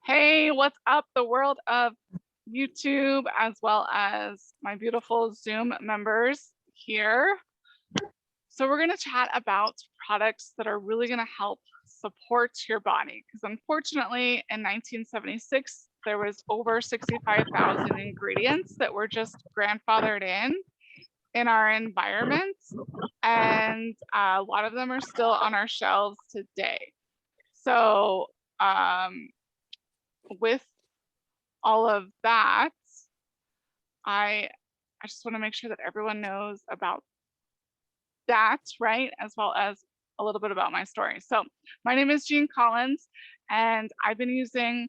Hey, what's up, the world of YouTube, as well as my beautiful Zoom members here. So we're going to chat about products that are really going to help support your body. Because unfortunately, in 1976, there was over 65,000 ingredients that were just grandfathered in our environment. And a lot of them are still on our shelves today. So with all of that, I just want to make sure that everyone knows about that, right? As well as a little bit about my story. So my name is Jean Collins, and I've been using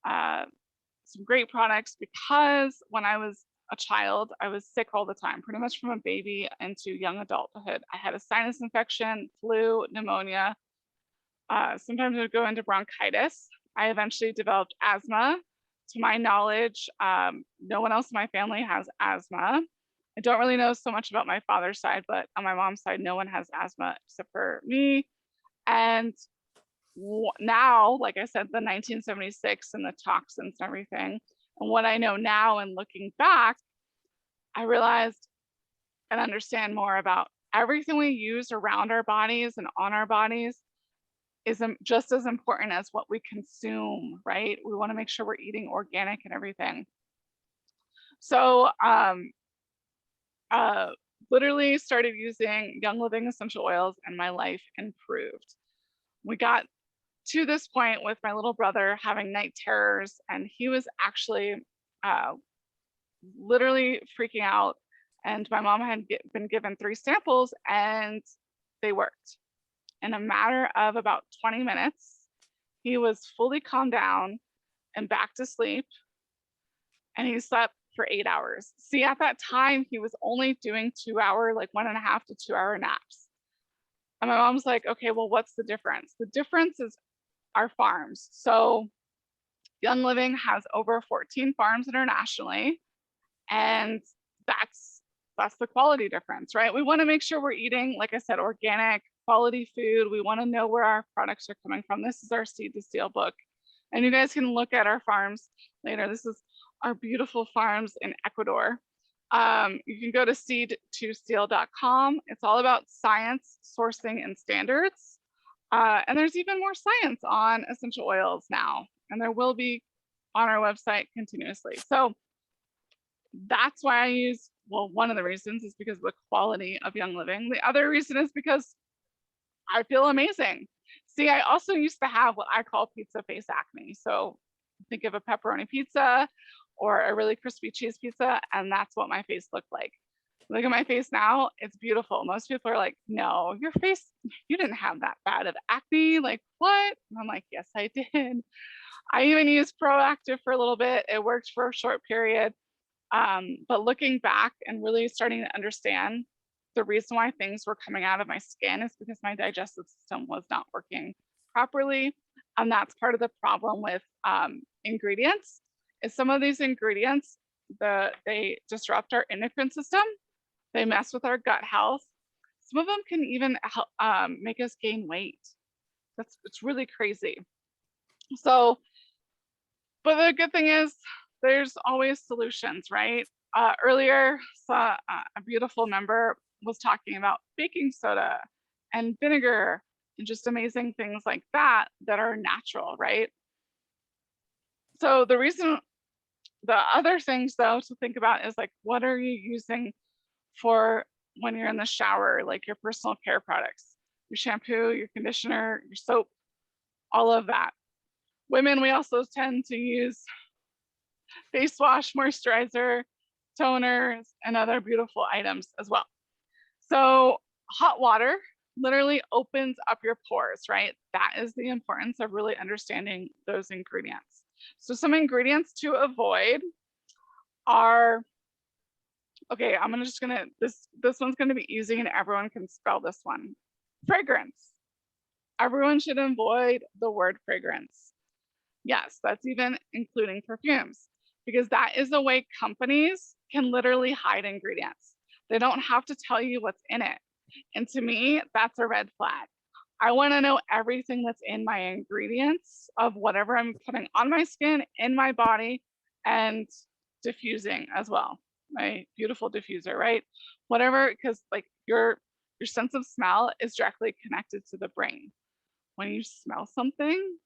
some great products because when I was a child, I was sick all the time, pretty much from a baby into young adulthood. I had a sinus infection, flu, pneumonia. Sometimes it would go into bronchitis. I eventually developed asthma. To my knowledge, no one else in my family has asthma. I don't really know so much about my father's side, but on my mom's side, no one has asthma except for me. And now, like I said, the 1976 and the toxins and everything, and what I know now and looking back, I realized and understand more about everything we use around our bodies and on our bodies is just as important as what we consume, right? We want to make sure we're eating organic and everything. So literally started using Young Living essential oils and my life improved. We got to this point with my little brother having night terrors, and he was actually literally freaking out. And my mom had been given 3 samples and they worked. In a matter of about 20 minutes, he was fully calmed down and back to sleep, and he slept for 8 hours. See, at that time, he was only doing 2-hour, like 1.5 to 2-hour naps. And my mom's like, okay, well, what's the difference? The difference is our farms. So Young Living has over 14 farms internationally, and that's the quality difference, right? We want to make sure we're eating, like I said, organic, quality food. We want to know where our products are coming from. This is our Seed to Steel book. And you guys can look at our farms later. This is our beautiful farms in Ecuador. You can go to seed2steel.com. It's all about science, sourcing, and standards. And there's even more science on essential oils now, and there will be on our website continuously. So that's why I use, well, one of the reasons is because of the quality of Young Living. The other reason is because I feel amazing. See, I also used to have what I call pizza face acne. So think of a pepperoni pizza or a really crispy cheese pizza, and that's what my face looked like. Look at my face now, it's beautiful. Most people are like, no, your face, you didn't have that bad of acne. Like, what? And I'm like, yes, I did. I even used Proactive for a little bit. It worked for a short period. But looking back and really starting to understand the reason why things were coming out of my skin is because my digestive system was not working properly. And that's part of the problem with ingredients, is some of these ingredients, they disrupt our endocrine system. They mess with our gut health. Some of them can even help, make us gain weight. It's really crazy. So, but the good thing is there's always solutions, right? Earlier, saw a beautiful member was talking about baking soda and vinegar and just amazing things like that that are natural, right? So the other things though to think about is like, what are you using for when you're in the shower, like your personal care products, your shampoo, your conditioner, your soap, all of that. Women, we also tend to use face wash, moisturizer, toners, and other beautiful items as well. So hot water literally opens up your pores, right? That is the importance of really understanding those ingredients. So some ingredients to avoid are, okay, this one's gonna be easy and everyone can spell this one. Fragrance. Everyone should avoid the word fragrance. Yes, that's even including perfumes, because that is a way companies can literally hide ingredients. They don't have to tell you what's in it. And to me, that's a red flag. I want to know everything that's in my ingredients of whatever I'm putting on my skin, in my body, and diffusing as well. My beautiful diffuser, right? Whatever, because like your sense of smell is directly connected to the brain. When you smell something,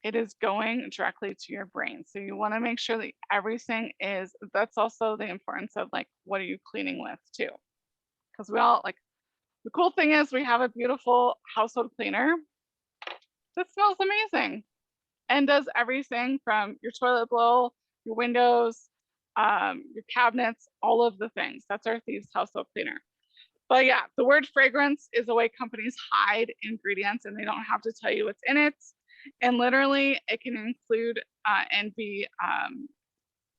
it is going directly to your brain. So you want to make sure that everything is, that's also the importance of like, what are you cleaning with too? Because we all like, the cool thing is we have a beautiful household cleaner that smells amazing and does everything from your toilet bowl, your windows, your cabinets, all of the things. That's our Thieves household cleaner. But yeah, the word fragrance is a way companies hide ingredients and they don't have to tell you what's in it. And literally it can include and be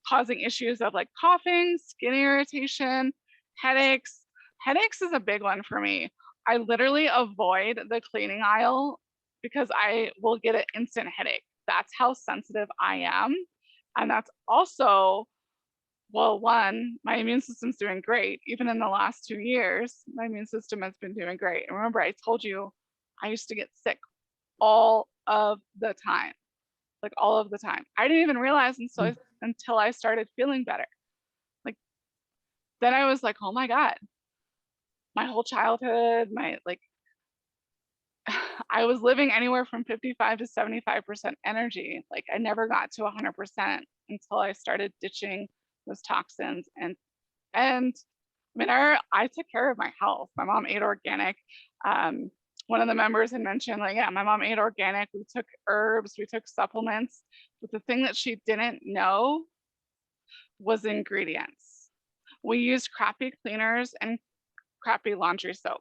causing issues of like coughing, skin irritation, headaches. Headaches is a big one for me. I literally avoid the cleaning aisle because I will get an instant headache. That's how sensitive I am. And that's also, well, one, my immune system's doing great. Even in the last 2 years, my immune system has been doing great. And remember, I told you I used to get sick all of the time, like all of the time. I didn't even realize until I started feeling better. Like then I was like, oh my God, my whole childhood, my like I was living anywhere from 55 to 75% energy. Like I never got to 100% until I started ditching those toxins. And I mean, I took care of my health. My mom ate organic. One of the members had mentioned, like, yeah, my mom ate organic. We took herbs, we took supplements. But the thing that she didn't know was ingredients. We used crappy cleaners and crappy laundry soap.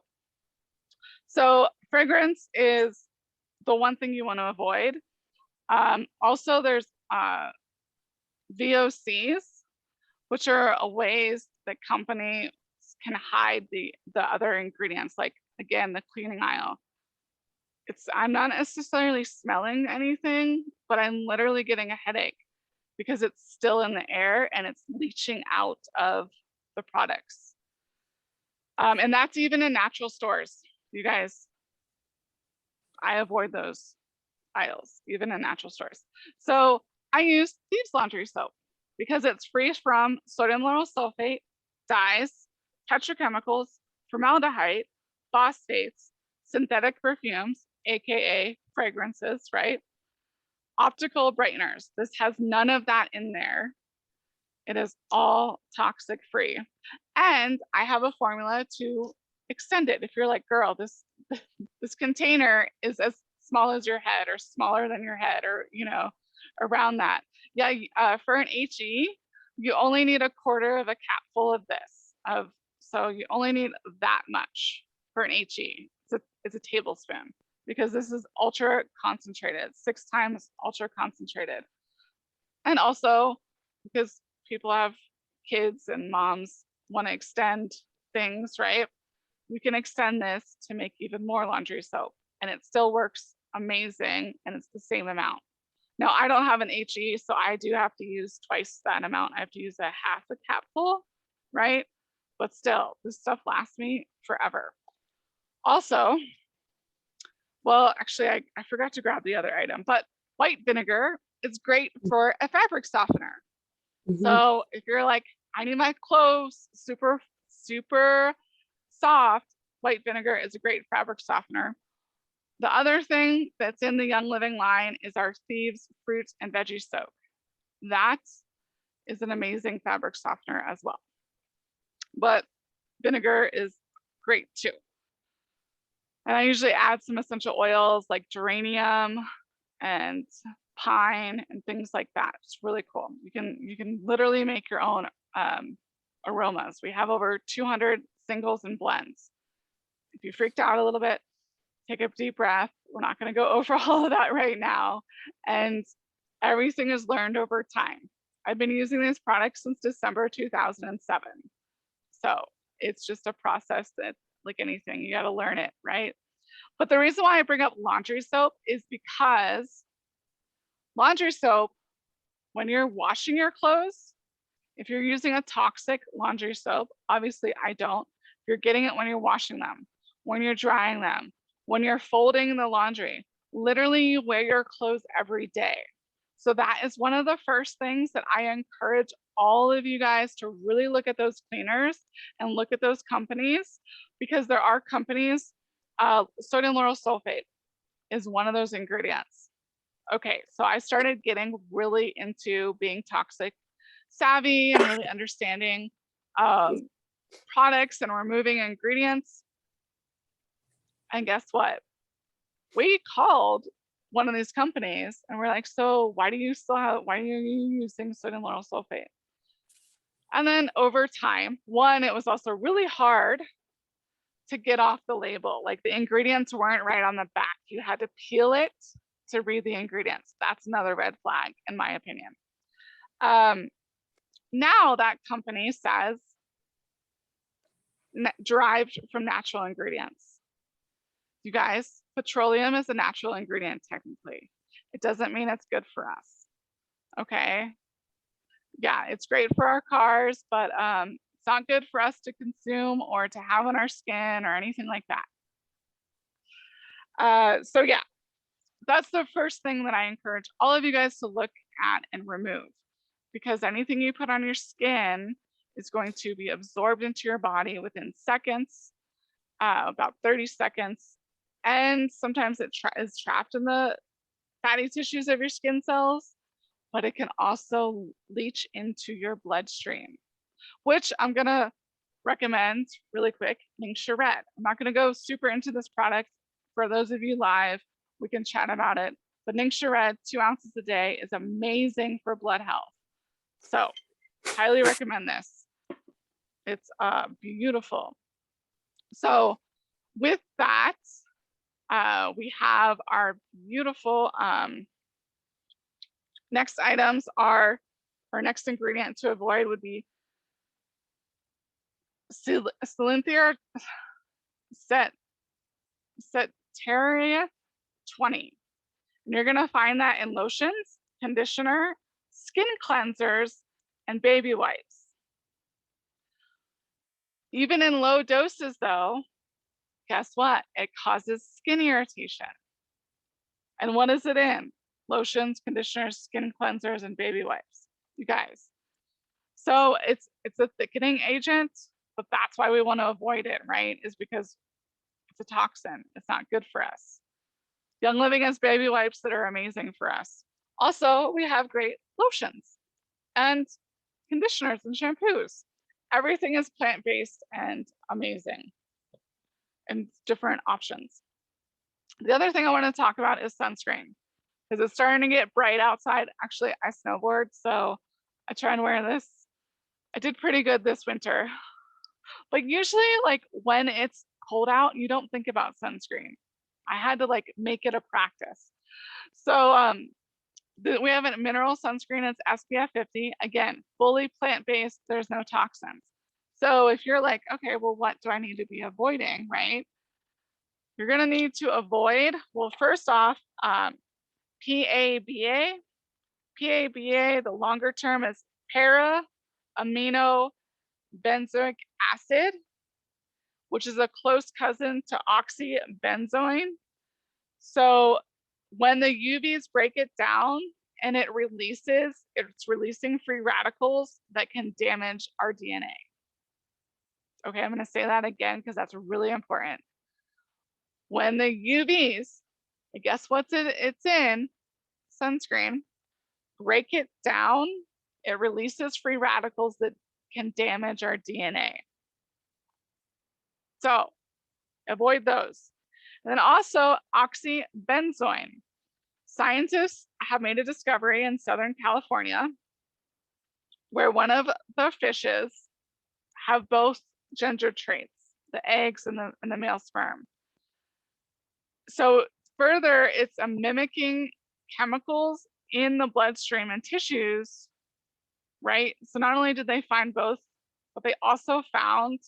So fragrance is the one thing you want to avoid. Also, there's VOCs, which are ways that companies can hide the other ingredients, like again, the cleaning aisle. I'm not necessarily smelling anything, but I'm literally getting a headache because it's still in the air and it's leaching out of the products. And that's even in natural stores. You guys, I avoid those aisles, even in natural stores. So I use Thieves laundry soap because it's free from sodium lauryl sulfate, dyes, petrochemicals, formaldehyde, phosphates, synthetic perfumes, AKA fragrances, right? Optical brighteners. This has none of that in there. It is all toxic free. And I have a formula to extend it. If you're like, girl, this container is as small as your head or smaller than your head or, you know, around that. Yeah, for an HE, you only need a quarter of a capful of this. So you only need that much for an HE. It's a tablespoon because this is ultra concentrated, 6 times ultra concentrated. And also because people have kids and moms want to extend things, right? We can extend this to make even more laundry soap and it still works amazing and it's the same amount. Now I don't have an HE, so I do have to use twice that amount. I have to use a half a capful, right? But still, this stuff lasts me forever. Also, well, actually I forgot to grab the other item, but white vinegar is great for a fabric softener. Mm-hmm. So if you're like, I need my clothes super, super soft, white vinegar is a great fabric softener. The other thing that's in the Young Living line is our Thieves fruit and veggie soak. That is an amazing fabric softener as well. But vinegar is great too. And I usually add some essential oils like geranium and pine and things like that. It's really cool. You can literally make your own aromas. We have over 200 singles and blends. If you freaked out a little bit, take a deep breath. We're not going to go over all of that right now. And everything is learned over time. I've been using these products since December 2007. So it's just a process that, like anything, you got to learn it, right? But the reason why I bring up laundry soap is because laundry soap, when you're washing your clothes, if you're using a toxic laundry soap, obviously I don't, you're getting it when you're washing them, when you're drying them, when you're folding the laundry. Literally, you wear your clothes every day. So that is one of the first things that I encourage all of you guys to really look at those cleaners and look at those companies, because there are companies, sodium lauryl sulfate is one of those ingredients. Okay, so I started getting really into being toxic savvy and really understanding products and removing ingredients. And guess what? We called one of these companies and we're like, so why are you using sodium lauryl sulfate? And then over time, one, it was also really hard to get off the label. Like the ingredients weren't right on the back. You had to peel it to read the ingredients. That's another red flag, in my opinion. Now that company says derived from natural ingredients. You guys, petroleum is a natural ingredient technically. It doesn't mean it's good for us. Okay. Yeah, it's great for our cars, but it's not good for us to consume or to have on our skin or anything like that. So yeah, that's the first thing that I encourage all of you guys to look at and remove, because anything you put on your skin is going to be absorbed into your body within seconds, about 30 seconds. And sometimes it is trapped in the fatty tissues of your skin cells, but it can also leach into your bloodstream, which I'm gonna recommend really quick, Ningxia Red. I'm not gonna go super into this product. For those of you live, we can chat about it. But Ningxia Red, 2 ounces a day, is amazing for blood health. So highly recommend this. It's beautiful. So with that, we have our beautiful next items are, our next ingredient to avoid would be Salinthia Cetera 20. And you're gonna find that in lotions, conditioner, skin cleansers, and baby wipes. Even in low doses though, guess what? It causes skin irritation. And what is it in? Lotions, conditioners, skin cleansers, and baby wipes, you guys. So it's a thickening agent, but that's why we want to avoid it, right? Is because it's a toxin. It's not good for us. Young Living has baby wipes that are amazing for us. Also, we have great lotions and conditioners and shampoos. Everything is plant-based and amazing and different options. The other thing I want to talk about is sunscreen, because it's starting to get bright outside. Actually, I snowboard, so I try and wear this. I did pretty good this winter. But usually, like when it's cold out, you don't think about sunscreen. I had to like make it a practice. So we have a mineral sunscreen. It's SPF 50. Again, fully plant-based. There's no toxins. So if you're like, okay, well, what do I need to be avoiding, right? You're gonna need to avoid, well, first off, PABA. PABA, the longer term is para-amino benzoic acid, which is a close cousin to oxybenzone. So when the UVs break it down and it's releasing free radicals that can damage our DNA. Okay, I'm gonna say that again because that's really important. When the UVs, guess what's it's in? Sunscreen, break it down, it releases free radicals that can damage our DNA. So avoid those. And then also oxybenzone. Scientists have made a discovery in Southern California where one of the fishes have both gender traits, the eggs and the male sperm. So further, it's mimicking chemicals in the bloodstream and tissues, right? So not only did they find both, but they also found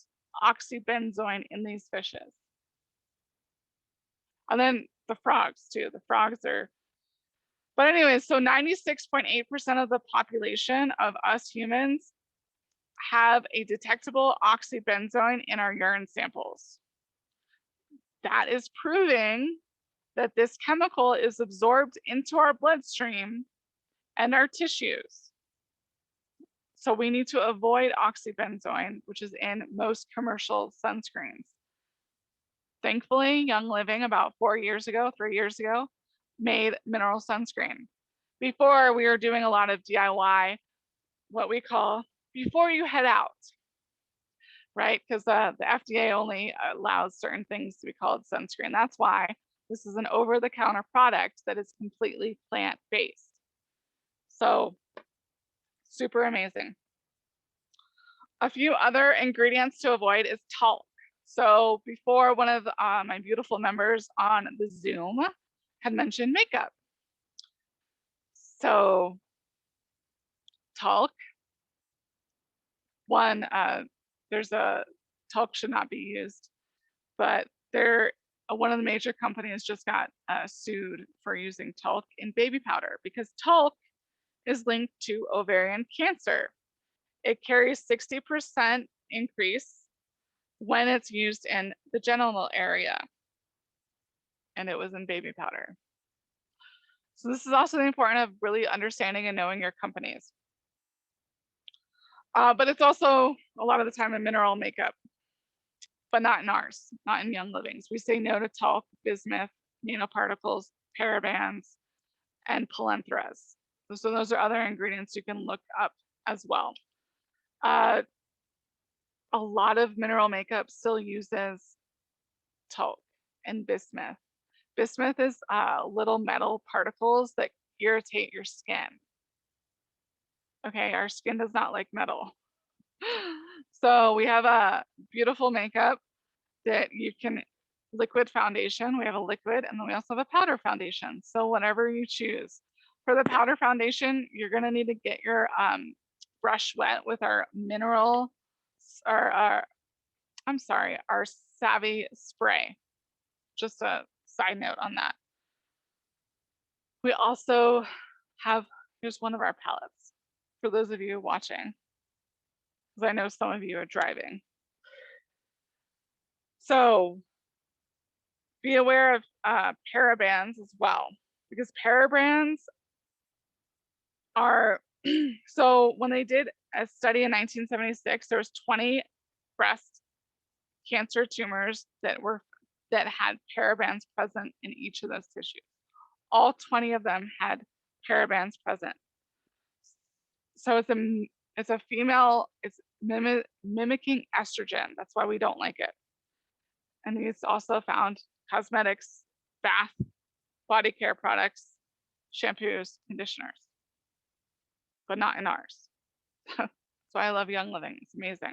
oxybenzone in these fishes. And then the frogs too. The frogs are, but anyways, so 96.8% of the population of us humans have a detectable oxybenzone in our urine samples. that is proving that this chemical is absorbed into our bloodstream and our tissues. So we need to avoid oxybenzone, which is in most commercial sunscreens. Thankfully, Young Living about 3 years ago, made mineral sunscreen. Before, we were doing a lot of DIY, what we call before you head out, right? Because the FDA only allows certain things to be called sunscreen. That's why this is an over-the-counter product that is completely plant-based. So super amazing. A few other ingredients to avoid is talc. So before, one of my beautiful members on the Zoom had mentioned makeup. So talc, one, there's a talc should not be used, but one of the major companies just got sued for using talc in baby powder because talc is linked to ovarian cancer. It carries 60% increase when it's used in the genital area, and it was in baby powder. So this is also the importance of really understanding and knowing your companies. But it's also a lot of the time a mineral makeup, but not in ours, not in Young Living's. We say no to talc, bismuth, nanoparticles, parabens, and palentheras. So those are other ingredients you can look up as well. A lot of mineral makeup still uses talc and bismuth. Bismuth is little metal particles that irritate your skin. Okay, our skin does not like metal. So we have a beautiful makeup that you can, liquid foundation, we have a liquid, and then we also have a powder foundation. So whatever you choose. For the powder foundation, you're gonna need to get your brush wet with our mineral, our Savvy spray. Just a side note on that. We also have, here's one of our palettes for those of you watching, because I know some of you are driving. So be aware of parabens as well, because parabens are, so when they did a study in 1976, there was 20 breast cancer tumors that had parabens present in each of those tissues. All 20 of them had parabens present. So it's a female, it's mimicking estrogen. That's why we don't like it. And it's also found cosmetics, bath, body care products, shampoos, conditioners, but not in ours. That's why I love Young Living. It's amazing.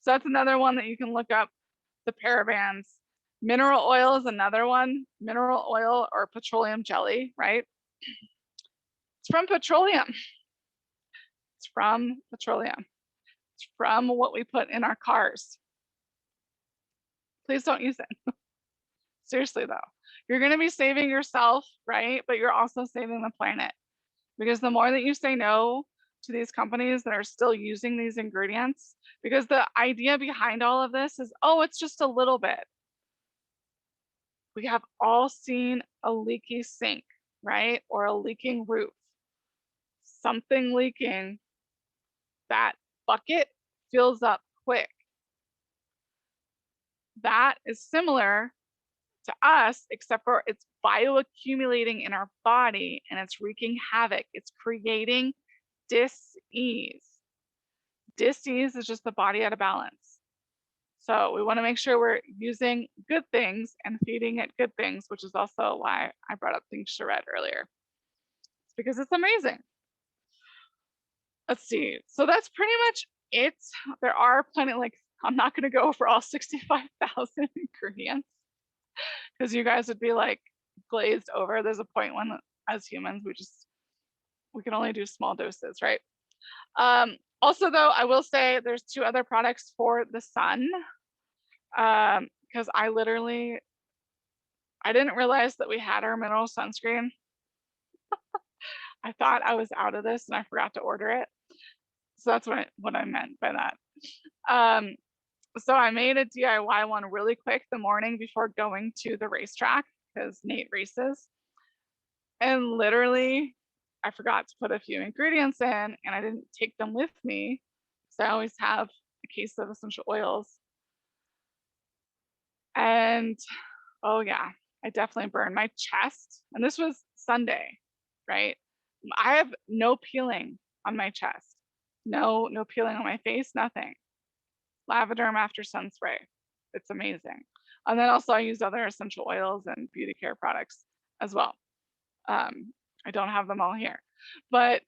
So that's another one that you can look up, the parabens. Mineral oil is another one. Mineral oil or petroleum jelly, right? It's from petroleum. It's from petroleum. It's from what we put in our cars. Please don't use it. Seriously though, you're gonna be saving yourself, right? But you're also saving the planet, because the more that you say no to these companies that are still using these ingredients, because the idea behind all of this is, oh, it's just a little bit. We have all seen a leaky sink, right? Or a leaking roof. Something leaking, that bucket fills up quick. That is similar to us, except for it's bioaccumulating in our body and it's wreaking havoc. It's creating dis-ease. Dis-ease is just the body out of balance. So we want to make sure we're using good things and feeding it good things, which is also why I brought up things to read earlier. It's because it's amazing. Let's see. So that's pretty much it. There are plenty, like, I'm not going to go for all 65,000 ingredients because you guys would be like glazed over. There's a point when, as humans, we can only do small doses, right? Also, though, I will say there's 2 other products for the sun, because I didn't realize that we had our mineral sunscreen. I thought I was out of this and I forgot to order it. So that's what I meant by that. So I made a DIY one really quick the morning before going to the racetrack because Nate races. And literally, I forgot to put a few ingredients in and I didn't take them with me. So I always have a case of essential oils. And oh, yeah, I definitely burned my chest. And this was Sunday, right? I have no peeling on my chest, no peeling on my face, nothing. Lavaderm after sun spray. It's amazing. And then also I use other essential oils and beauty care products as well. I don't have them all here, but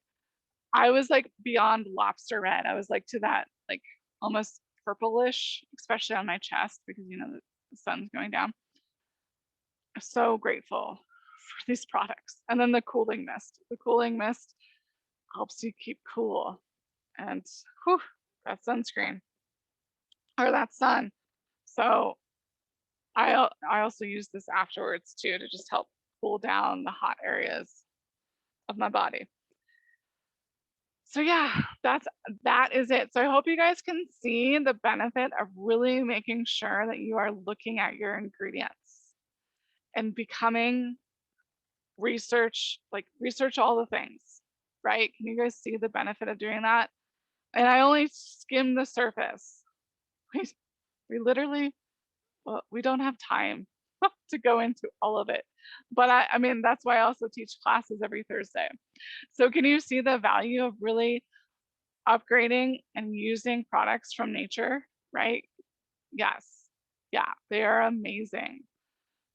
I was like beyond lobster red. I was like to that like almost purplish, especially on my chest because you know the sun's going down. I'm so grateful for these products. And then the cooling mist. The cooling mist helps you keep cool. And whew, that sunscreen or that sun. So I also use this afterwards too to just help cool down the hot areas of my body. So yeah, that is it. So I hope you guys can see the benefit of really making sure that you are looking at your ingredients and becoming research all the things, right? Can you guys see the benefit of doing that? And I only skim the surface. We literally, well, we don't have time to go into all of it. But I mean, that's why I also teach classes every Thursday. So can you see the value of really upgrading and using products from nature, right? Yes. Yeah, they are amazing.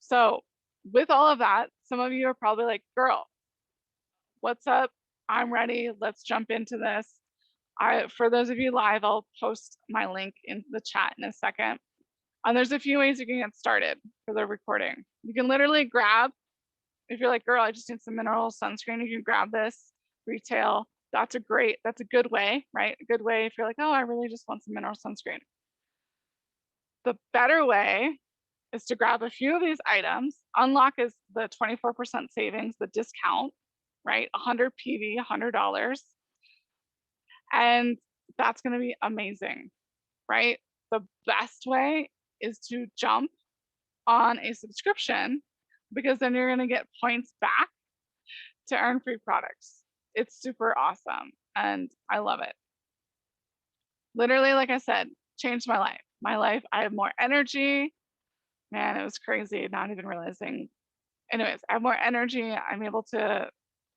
So with all of that, some of you are probably like, girl, what's up? I'm ready. Let's jump into this. For those of you live, I'll post my link in the chat in a second. And there's a few ways you can get started for the recording. You can literally grab, if you're like, girl, I just need some mineral sunscreen, you can grab this retail. That's a good way, right? A good way if you're like, oh, I really just want some mineral sunscreen. The better way is to grab a few of these items. Unlock is the 24% savings, the discount, right? 100 PV, $100. And that's going to be amazing, right? The best way is to jump on a subscription because then you're going to get points back to earn free products. It's super awesome and I love it. Literally, like I said, changed my life. I have more energy. Man, it was crazy, not even realizing. Anyways, I have more energy. I'm able to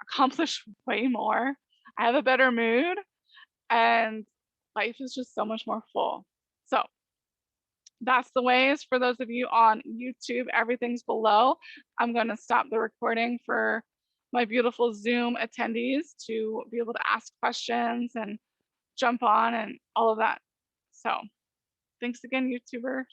accomplish way more. I have a better mood and life is just so much more full. So that's the ways. For those of you on YouTube, everything's below. I'm going to stop the recording for my beautiful Zoom attendees to be able to ask questions and jump on and all of that. So thanks again, YouTubers.